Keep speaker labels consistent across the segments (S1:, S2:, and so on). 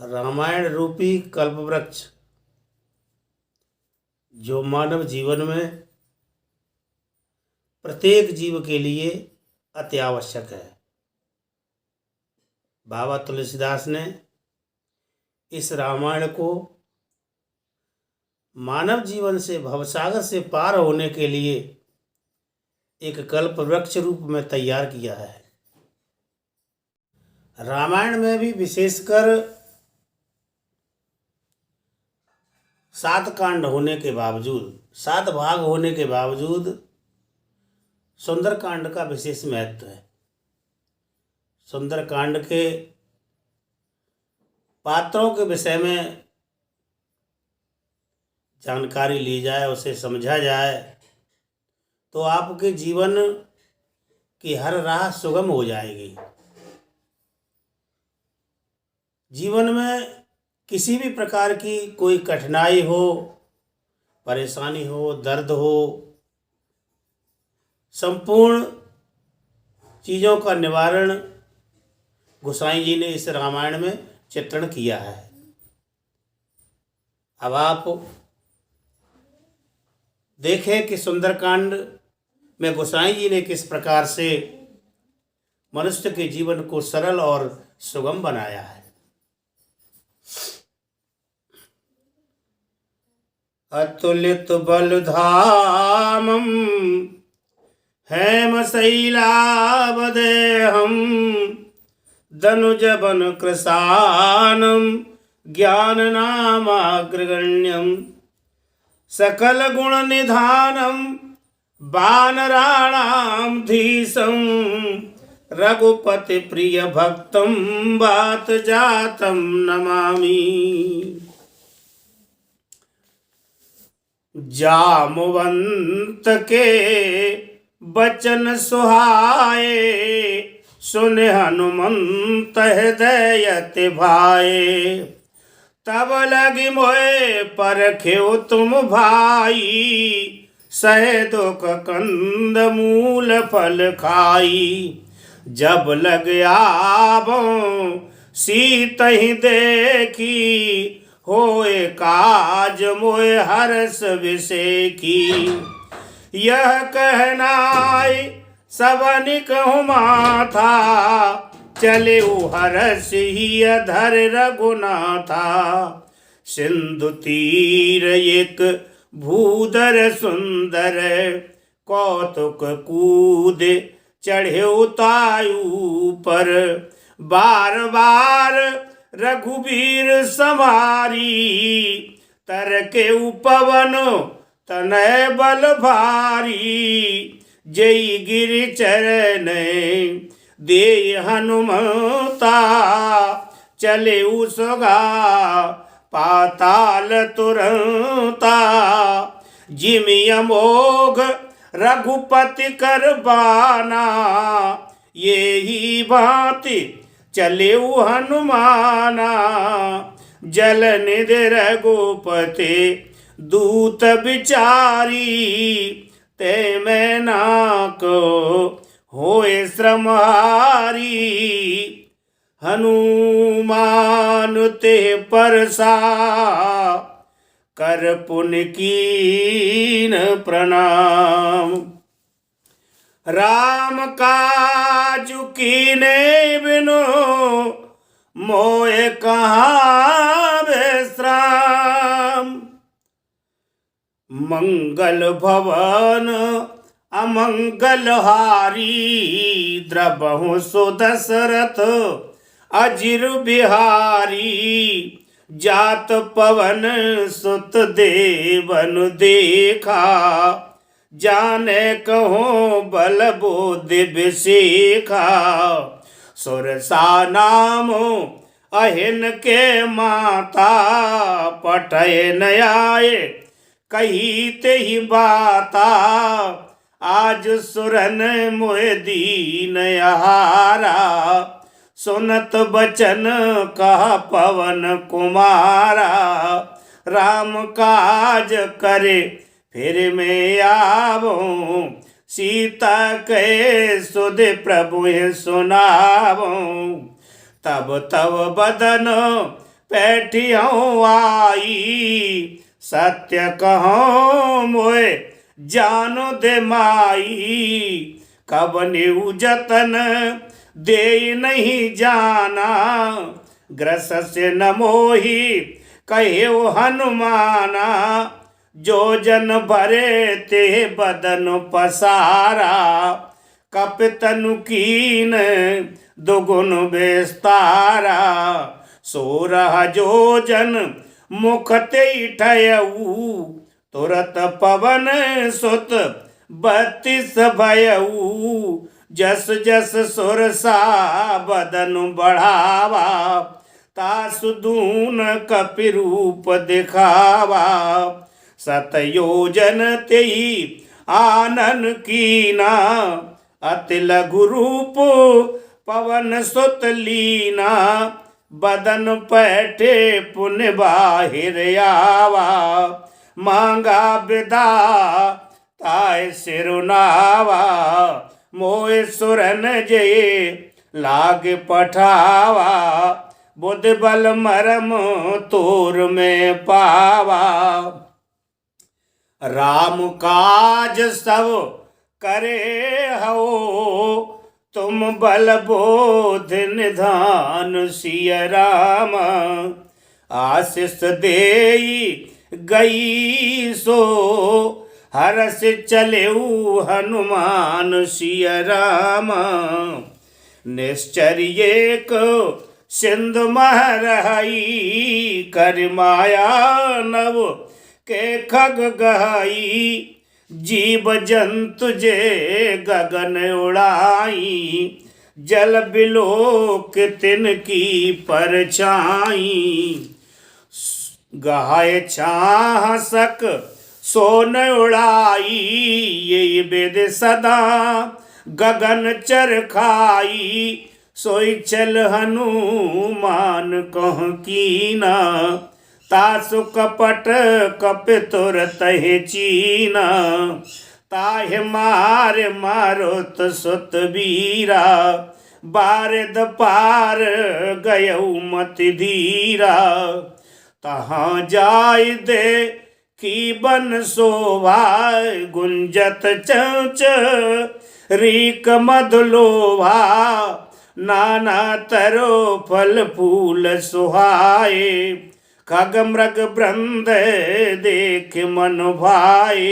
S1: रामायण रूपी कल्पवृक्ष जो मानव जीवन में प्रत्येक जीव के लिए अति आवश्यक है। बाबा तुलसीदास ने इस रामायण को मानव जीवन से भवसागर से पार होने के लिए एक कल्प वृक्ष रूप में तैयार किया है। रामायण में भी विशेषकर 7 कांड होने के बावजूद, 7 भाग होने के बावजूद सुंदरकांड का विशेष महत्व है। सुंदरकांड के पात्रों के विषय में जानकारी ली जाए, उसे समझा जाए तो आपके जीवन की हर राह सुगम हो जाएगी। जीवन में किसी भी प्रकार की कोई कठिनाई हो, परेशानी हो, दर्द हो, संपूर्ण चीज़ों का निवारण गोसाई जी ने इस रामायण में चित्रण किया है। अब आप देखें कि सुंदरकांड में गोसाई जी ने किस प्रकार से मनुष्य के जीवन को सरल और सुगम बनाया है। अतुलित बलधामं हेमशैलावदेहं दनुजवन कृशानं ज्ञाननामाग्रगण्यं सकल गुण निधानं वानराणां धीशं रघुपति प्रिय भक्तं वात जातं नमामि। जामवंत के बचन सुहाए सुन हनुमंत हृदय भाए तब लगी मोए परख्यो तुम भाई सहे दुख कंद मूल फल खाई जब लग आवो सीत ही देखी होए काज मोए हर्ष विषय की यह कहनाई सबनि कहूँ माथा चले हर्ष ही अधर रघुनाथा सिंधु तीर एक भूधर सुंदर कौतुक कूद चढ़े उतायु पर बार बार रघुबीर समारी तर के उपवन तनय बल भारी जय गिरि चरण दे हनुमता चले उसगा पाताल तुरंता जिमि अमोघ रघुपति कर बाना ये ही भांति चले हनुमाना जल निधि रघुपति दूत बिचारी ते मैं नाको होए श्रमहारी हनुमान ते परसा कर पुण्य कीन प्रणाम राम काजु कीने बिनु मोए कहाँ विश्राम मंगल भवन अमंगल हारी द्रबहु सुदशरथ अजिर बिहारी जात पवन सुत देवन देखा जाने कहो बल बुद्धि विशेखा सुरसा नाम अहिन के माता पटय नयाए कही ते ही बाता आज सुरन मोह दीन हारा सुनत बचन कहा पवन कुमारा राम काज करे फिर मैं आवो सीता के सुध प्रभु सुनावो तब तब बदन पैठियों आई, सत्य कहो मोए जानो दे माई, कब न्यू जतन दे नहीं जाना, ग्रस से न मोही कहे हनुमाना, जो जन भरे ते बदन पसारा, कपितनु कीन दुगुन बेस्तारा, 16 जोजन मुख ते ठयऊ, तुरत पवन सुत 32 भयऊ, जस जस सुरसा बदन बढ़ावा, तासु दून कपि रूप दिखावा, 7 योजन तेई आनन कीना, अति लघु रूप पवन सुत लीना, बदन पैठे पुन बाहिर आवा, मांगा विदा ताय सिरुनावा, मोय सुरन जय लाग पठावा, बुद्धि बल मरम तोर में पावा, राम काज सब करे हो, तुम बल बोध निधान सिय राम, आशीष देई गई सो हरस चलेऊ हनुमान सिय राम, निश्चर्य को सिंधु महरहई, कर माया नव के खग गहई, जीव जंतु जे गगन उड़ाई, जल बिलोक तिनकी परछाई, गाय छाह सक सोन उड़ाई, ये वेद सदा गगन चरखाई, सोई चल हनुमान कह कीना, तासु कपट कपि तुरत चीना, ताहि मार मारुत सुत बीरा, बारद पार गयऊ मति धीरा, तहाँ जाय दे की बन शोभा, गुंजत चंच रीक मधुलोभा, नाना तरो फल फूल सुहाए, खग मृग वृंद देख मन भाए,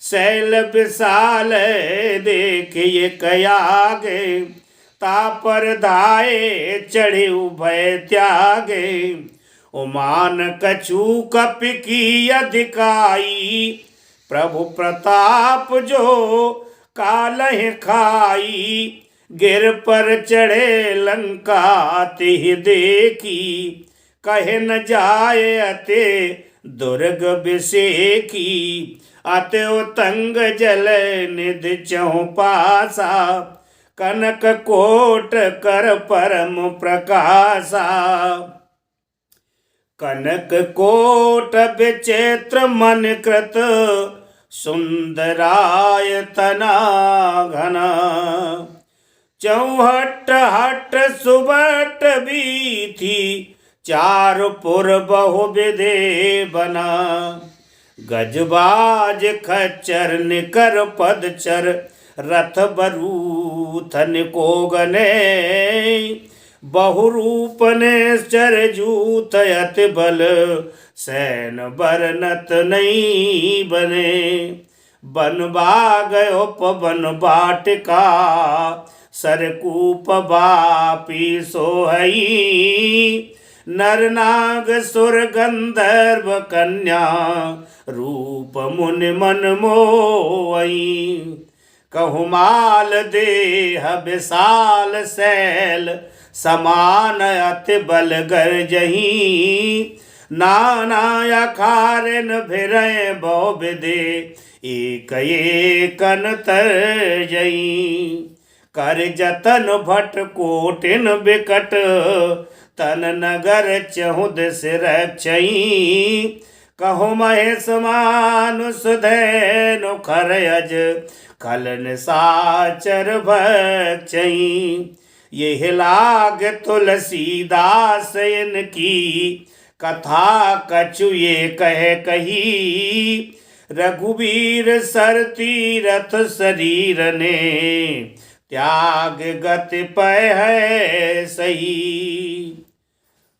S1: शैल विशाल देख ये कयागे, तापर धाये चढ़े उभय त्यागे, उमान कछु कपि की अधिकाई, प्रभु प्रताप जो कालह खाई, गिर पर चढ़े लंका तिह देखी, कहे न जाए अते दुर्ग बिसेकी, अत्यो तंग जल निध चहु पासा, कनक कोट कर परम प्रकाशा, कनक कोट विचित्र मन कृत, सुंदराय तना घना, चौहट हट सुबट बीथी, चारपुर बहु विधे बना, गजबाज खच्चर निकर पदचर, रथ बरूथन को गने, बहुरूप ने चर जूत अति बल, सैन बरनत नहीं बने, बन बागयो पवन बाटिका, सरकूप बापी सोहई, नर नाग सुर गंधर्व कन्या, रूप मुनि मन मोई, कहु देह विशाल शैल, समान अति बल गर्जही, नाना अखारन भिरय बहु विधे, एक एकन तरजई, कर जतन भट कोटिन बिकट, तन नगर चहुद सिरक्षई, कहु महेश मानुष धैनु खरयज, खलन साचर भक्षई, ये लाग तुलसीदास इनकी कथा कछु ये कह कही। रघुबीर सर तीरथ शरीर ने त्याग गति पय है सही।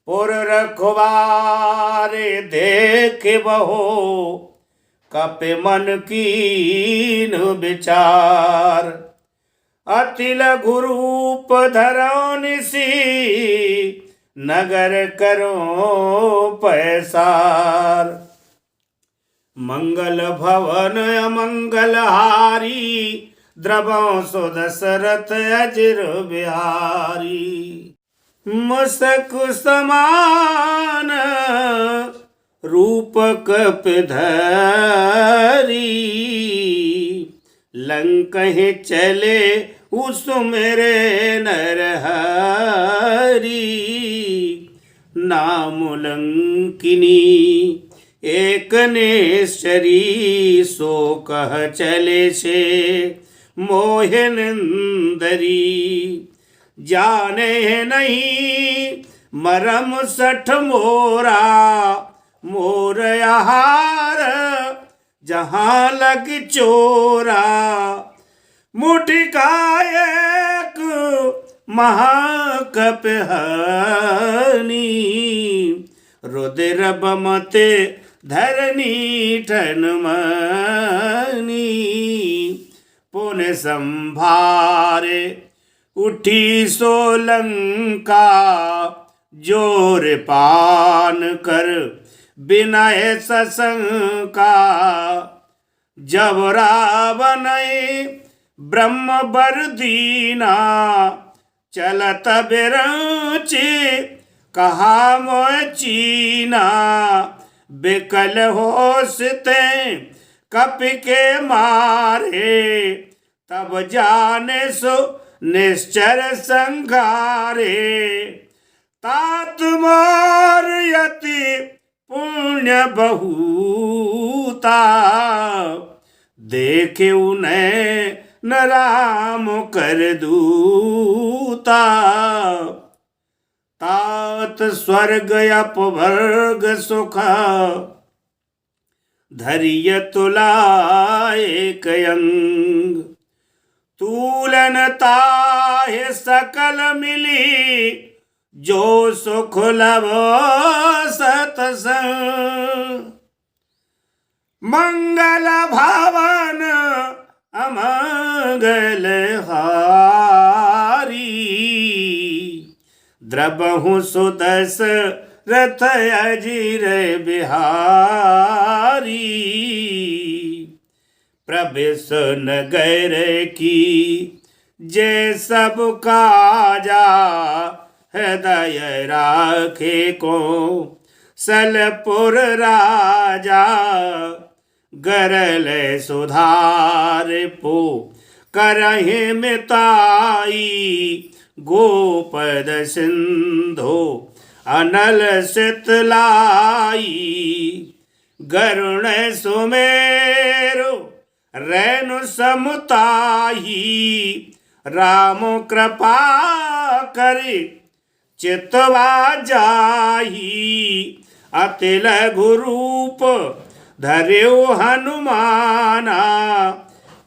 S1: पुर रखवारे देख बहो कपि मन कीन विचार। अति लघु रूप धरो निसी नगर करो पैसार। मंगल भवन अमंगल हारी द्रवों सो दशरथ अजिर बिहारी। मुसक समान रूप कपि धरी लंकहि चले उस मेरे नरहरी। नाम लंकिनी एक नेश्वरी सो कह चले से मोहे नंदरी। जाने नहीं मरम सठ मोरा मोर आहार जहाँ लग चोरा। मुठिका एक महाकपि हनी रुधिर बमते धरनी ठन मनी। पुन संभारे उठी सोलंका जोर पान कर बिनय सशंका। जब रावण ब्रह्म बर दीना चलत बिरंचे कहा मोह चीना। बिकल होसते कपि के मारे तब जाने सो निश्चर संघारे। तात मोर यति पुण्य बहुता देखे उन्हें न राम कर दूता। तात स्वर्ग अपवर्ग सुख धैर्य तुला एक अंग। तूलन ताहे सकल मिली जो सुख लभो सतसंग। मंगल भवन अमंगल हारी द्रबहु सुदस रथ अजिर बिहारी। प्रवेश नगर की जय सब काजा हृदय राखे को सलपुर राजा। गरल सुधार पो करहि मिताई गोपद सिंधु अनल शीतलाई। गरुण सुमेरु रेणु समुताही राम कृपा करि चितवा जाही। अति लघु रूप धर्यो हनुमाना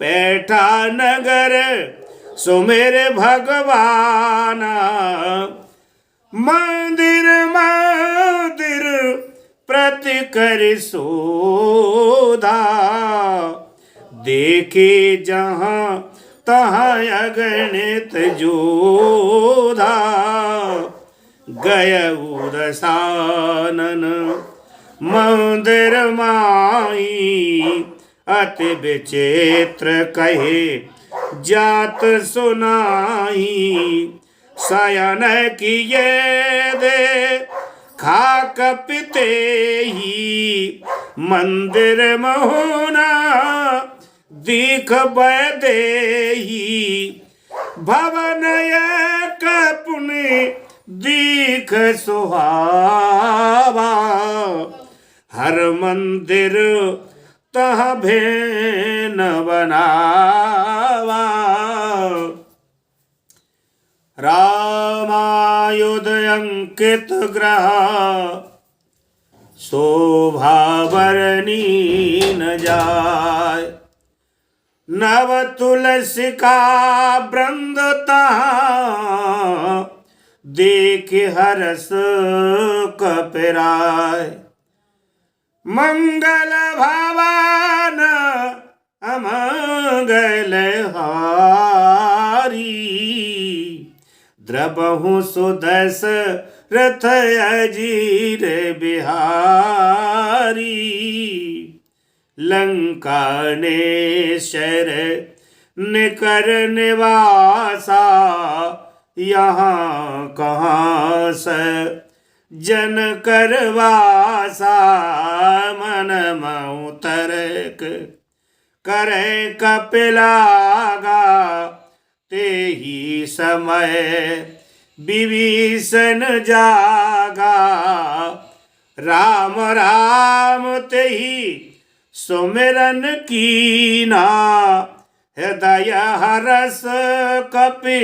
S1: पैठा नगर सुमेर भगवाना। मंदिर मंदिर प्रति कर सोधा देखे जहाँ तहाँ अगणित जोधा। गय उदसानन मंदिर माई अति विचित्र कहे जात सुनाई। शयन किए दे खाक पिते ही मंदिर महोना दीख बैदेही। भवन एक पुनि दीख सुहावा हर मंदिर तह भेन बनावा। आयुध अंकित ग्रह शोभा बरनी न जाय। नव तुलसी का वृंद तहाँ देख हरस कपिराय। मंगल भवन अमंगल हारी द्रबहु सुदस रथ अजीर बिहारी। लंका नेशर निकर निवासा यहाँ कहाँ स जन करवासा। मन मऊ तरक करे कपिलागा ते ही समय विभीषण जागा। राम राम ते ही सुमिरन कीना हृदय हरस कपि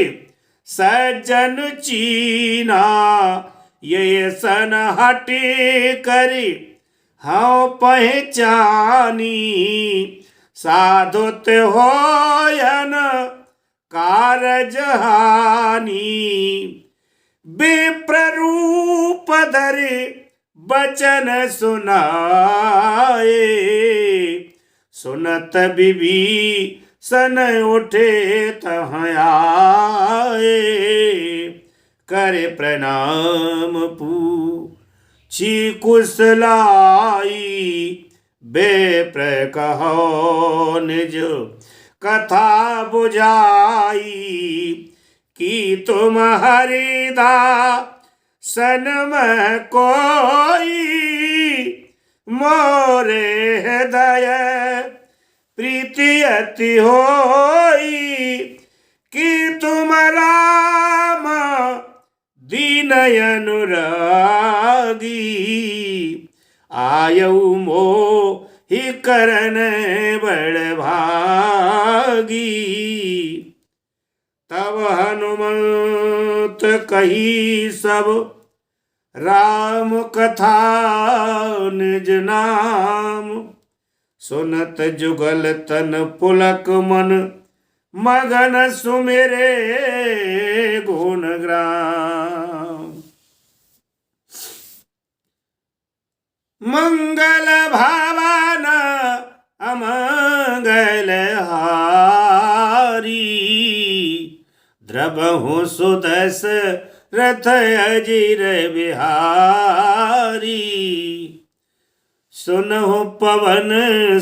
S1: सज्जन चीना। ये सन हटे करी हाँ पहचानी साधुत होयन कारज हानि। विप्ररूप धरे बचन सुनाए सुनत विभीषण उठे तहाँ आए। करे प्रणाम पूछी कुशलाई बेप्र कहो निज कथा बुझाई। कि तुम हरिदासन में कोई मोरे हृदय प्रीति अति होई। कि तुम राम दीन अनुरागी आयऊ मोहि करन बड़ भागी। तब हनुमंत कही सब राम कथा निज नाम। सुनत जुगल तन पुलक मन मगन सुमेरे गुण ग्राम। मंगल भावन अमंगल हारी द्रबहु सुदस रथ अजीर बिहारी। सुनहु पवन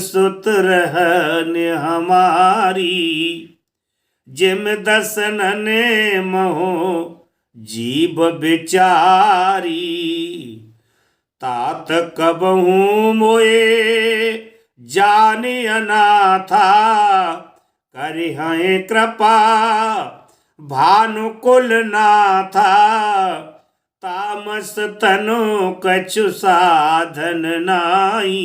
S1: सुत रहन हमारी जिम दसन महो जीव बिचारी। तात कबहू मोए जानि अनाथा करिहै कृपा भानुकुल नाथा। तामस तनु कछु साधन नाई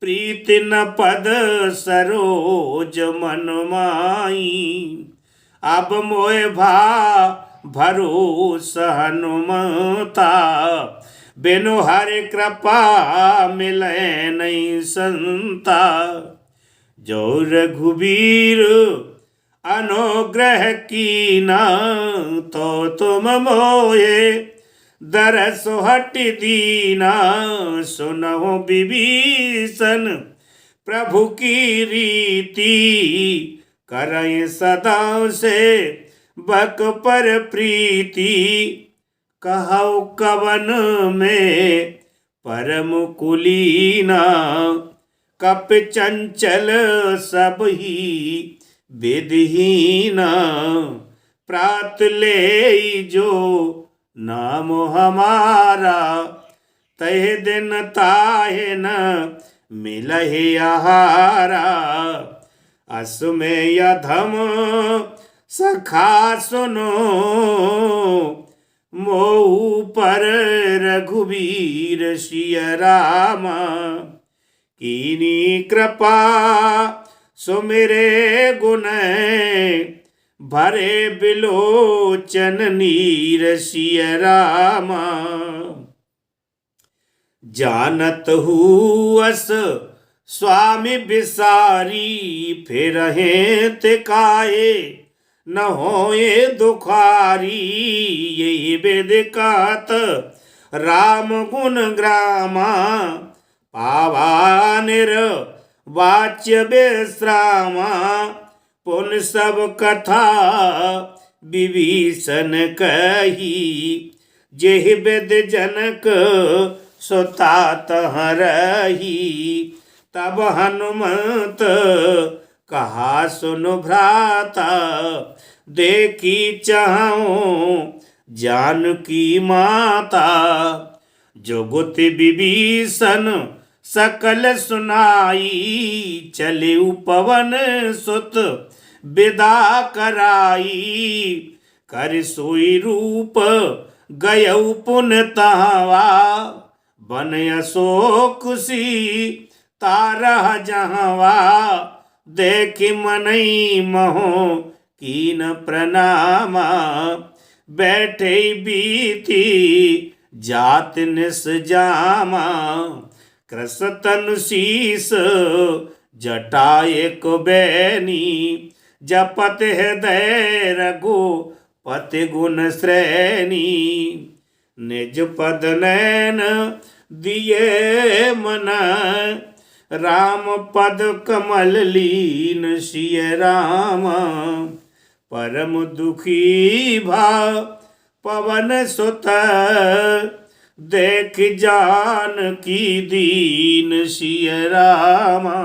S1: प्रीति न पद सरोज मन माई। अब मोए भरोस हनुमता बिनु हरि कृपा मिले नहीं संता। जो रघुबीर अनुग्रह कीना तो तुम मोए दरस हट दीना। सुनहो विभीषण प्रभु की रीति करय सदा से बक पर प्रीति। कहौ कवन में परम कुलीना कप चंचल सब ही विधिहीना। प्रात ले जो नाम हमारा तह दिन ताहे न मिलहि आहारा। अस में यधम सखा सुनो मोहु पर रघुबीर सिय रामा। कीनी कृपा सुमिरे गुण भरे बिलोचन नीर सिय रामा। जानत हुअस स्वामी बिसारी, फिर हैं तिकाए न होए दुखारी। यही वेद कहत राम गुण ग्रामा, पावा निर्वाच्य विश्रामा। पुन सब कथा विभीषण कही, जेहि वेद जनक सुतात रही। तब हनुमत कहा सुनु भ्राता, देखी चाहूं जानकी माता। जुगुत विभीषण सकल सुनाई, चले पवन सुत विदा कराई। कर सोई रूप गयऊ पुन तहवा, बन अशोक सी तारह जहवा। देखि मनई महो कीन प्रणामा, बैठे बीती जात निस जामा। कृस तनु शीस जटा एक बैनी, जपत हृदय रघुपति गुण श्रेणी। निज पद नैन दिए मन, राम पद कमल लीन सिय रामा। परम दुखी भाव पवन सुत, देख जानकी दीन सिय रामा।